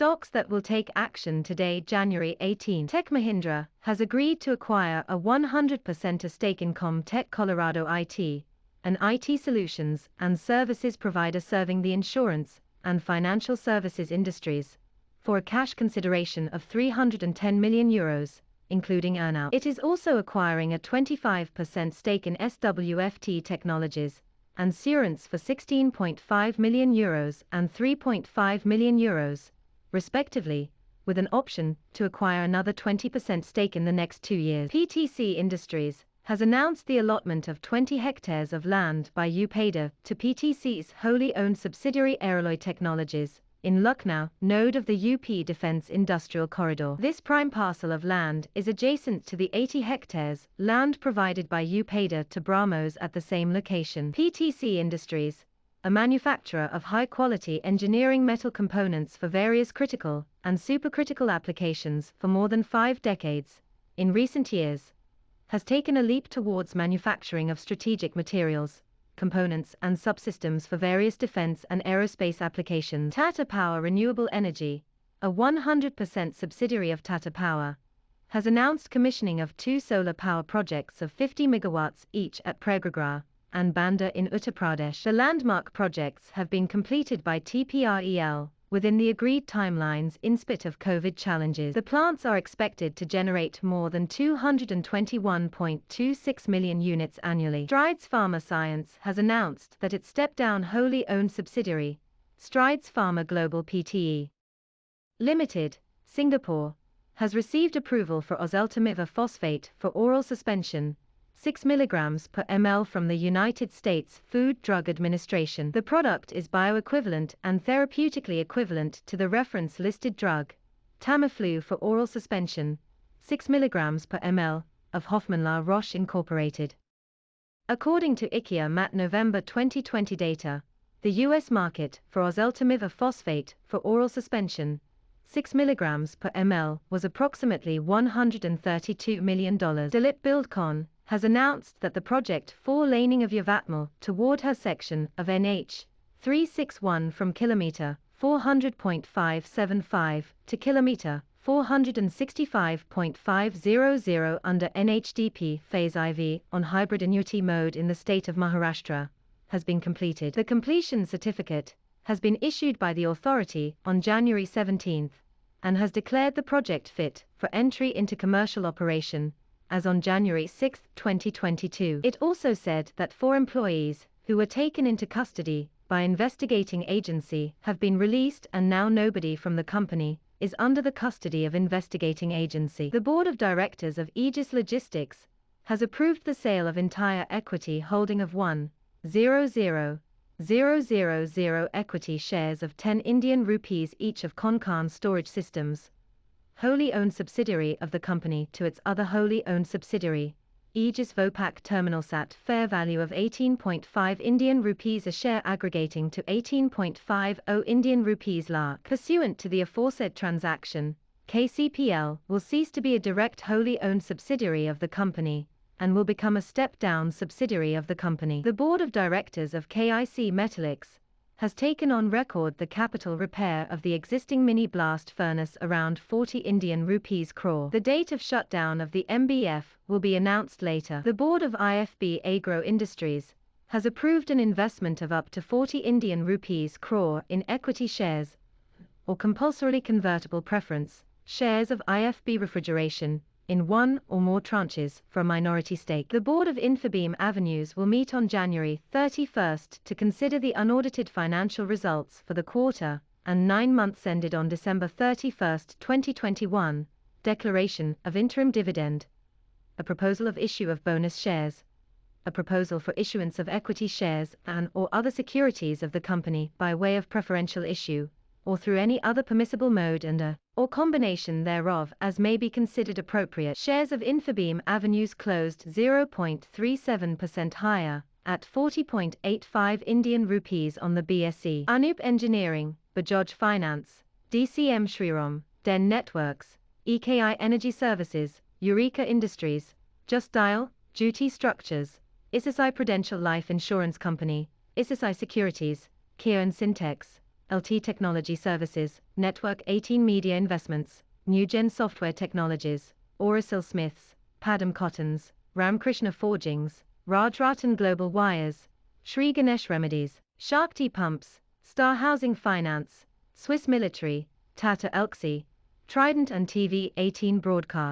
Stocks that will take action today, January 18. Tech Mahindra has agreed to acquire a 100% stake in Com Tec Co IT, an IT solutions and services provider serving the insurance and financial services industries, for a cash consideration of €310 million, including earnout. It is also acquiring a 25% stake in SWFT Technologies and Surance for €16.5 million and €3.5 million, respectively, with an option to acquire another 20% stake in the next 2 years. PTC Industries has announced the allotment of 20 hectares of land by UPEIDA to PTC's wholly owned subsidiary Aerolloy Technologies in Lucknow, node of the UP Defence Industrial Corridor. This prime parcel of land is adjacent to the 80 hectares land provided by UPEIDA to Brahmos at the same location. PTC Industries, a manufacturer of high-quality engineering metal components for various critical and supercritical applications for more than 5 decades, in recent years, has taken a leap towards manufacturing of strategic materials, components and subsystems for various defense and aerospace applications. Tata Power Renewable Energy, a 100% subsidiary of Tata Power, has announced commissioning of 2 solar power projects of 50 megawatts each at Prayagraj and Banda in Uttar Pradesh. The landmark projects have been completed by TPREL within the agreed timelines in spite of COVID challenges. The plants are expected to generate more than 221.26 million units annually. Strides Pharma Science has announced that its step-down wholly owned subsidiary, Strides Pharma Global Pte. Limited, Singapore, has received approval for oseltamivir phosphate for oral suspension, 6 mg per ml from the United States Food Drug Administration. The product is bioequivalent and therapeutically equivalent to the reference-listed drug, Tamiflu for oral suspension, 6 mg per ml, of Hoffmann-La Roche Incorporated. According to IQVIA MAT November 2020 data, the U.S. market for oseltamivir phosphate for oral suspension, 6 mg per ml, was approximately $132 million. Dilip Buildcon has announced that the project 4-laning of Yavatmal toward her section of NH 361 from kilometer 400.575 to kilometer 465.500 under NHDP Phase IV on hybrid annuity mode in the state of Maharashtra has been completed. The completion certificate has been issued by the authority on January 17 and has declared the project fit for entry into commercial operation as on January 6, 2022. It also said that 4 employees who were taken into custody by investigating agency have been released and now nobody from the company is under the custody of investigating agency. The board of directors of Aegis Logistics has approved the sale of entire equity holding of 1,000,000 equity shares of 10 Indian rupees each of Konkan Storage Systems, wholly owned subsidiary of the company, to its other wholly owned subsidiary, Aegis Vopak Terminalsat, fair value of 18.5 Indian rupees a share aggregating to 18.50 Indian rupees lakh. Pursuant to the aforesaid transaction, KCPL will cease to be a direct wholly owned subsidiary of the company and will become a step-down subsidiary of the company. The board of directors of KIC Metaliks has taken on record the capital repair of the existing mini blast furnace around 40 Indian rupees crore. The date of shutdown of the MBF will be announced later. The board of IFB Agro Industries has approved an investment of up to 40 Indian rupees crore in equity shares or compulsorily convertible preference shares of IFB Refrigeration in 1 or more tranches for a minority stake. The board of Infibeam Avenues will meet on January 31 to consider the unaudited financial results for the quarter and 9 months ended on December 31, 2021, declaration of interim dividend, a proposal of issue of bonus shares, a proposal for issuance of equity shares and/or other securities of the company by way of preferential issue, or through any other permissible mode and or combination thereof as may be considered appropriate. Shares of Infibeam Avenues closed 0.37% higher at 40.85 Indian rupees on the BSE. Anup Engineering, Bajaj Finance, DCM Shriram, Den Networks, EKI Energy Services, Eureka Industries, Just Dial, Duty Structures, ISSI Prudential Life Insurance Company, ISSI Securities, Kia and Syntex, LT Technology Services, Network 18 Media Investments, Newgen Software Technologies, Orasil Smiths, Padam Cottons, Ramkrishna Forgings, Rajratan Global Wires, Sri Ganesh Remedies, Shakti Pumps, Star Housing Finance, Swiss Military, Tata Elxsi, Trident and TV18 Broadcast.